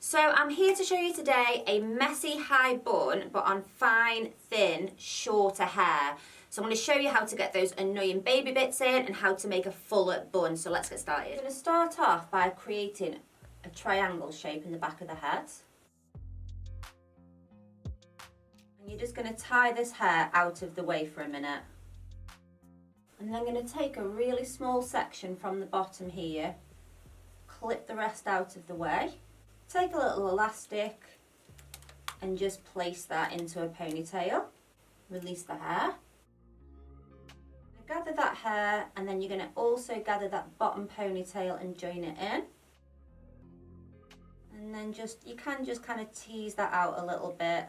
So I'm here to show you today a messy high bun, but on fine, thin, shorter hair. So I'm going to show you how to get those annoying baby bits in and how to make a fuller bun. So let's get started. I'm going to start off by creating a triangle shape in the back of the head. And you're just going to tie this hair out of the way for a minute. And then I'm going to take a really small section from the bottom here, clip the rest out of the way. Take a little elastic and just place that into a ponytail. Release the hair. Gather that hair, and then you're going to also gather that bottom ponytail and join it in. And then you can just kind of tease that out a little bit,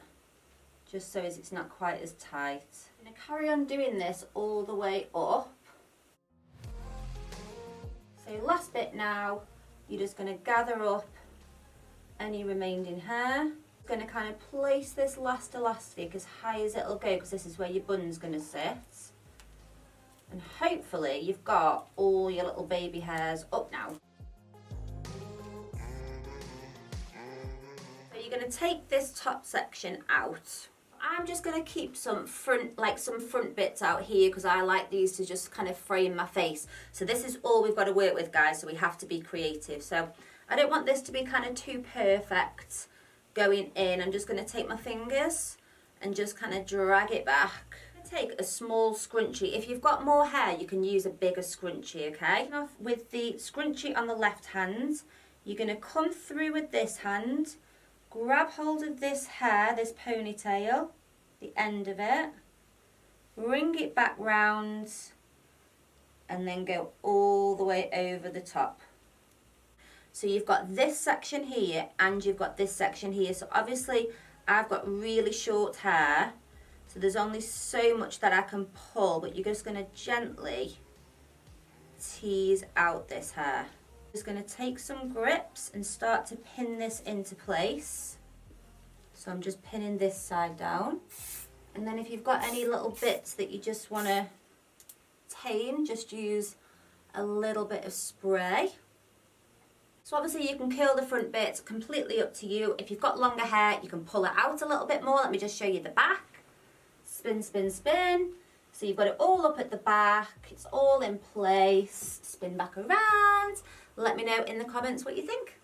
just so as it's not quite as tight. I'm going to carry on doing this all the way up. So last bit now, you're just going to gather up any remaining hair. I'm going to kind of place this last elastic as high as it'll go, because this is where your bun's going to sit. And hopefully you've got all your little baby hairs up now. So you're going to take this top section out. I'm just going to keep some front bits out here, because I like these to just kind of frame my face. So this is all we've got to work with, guys, so we have to be creative. So I don't want this to be kind of too perfect going in. I'm just going to take my fingers and just kind of drag it back. Take a small scrunchie. If you've got more hair, you can use a bigger scrunchie, okay? Now with the scrunchie on the left hand, you're going to come through with this hand, grab hold of this hair, this ponytail, the end of it, bring it back round, and then go all the way over the top. So you've got this section here and you've got this section here. So obviously I've got really short hair, so there's only so much that I can pull, but you're just going to gently tease out this hair. Just going to take some grips and start to pin this into place. So I'm just pinning this side down. And then if you've got any little bits that you just want to tame, just use a little bit of spray. So obviously you can curl the front bits, completely up to you. If you've got longer hair, you can pull it out a little bit more. Let me just show you the back. Spin, spin, spin. So you've got it all up at the back. It's all in place. Spin back around. Let me know in the comments what you think.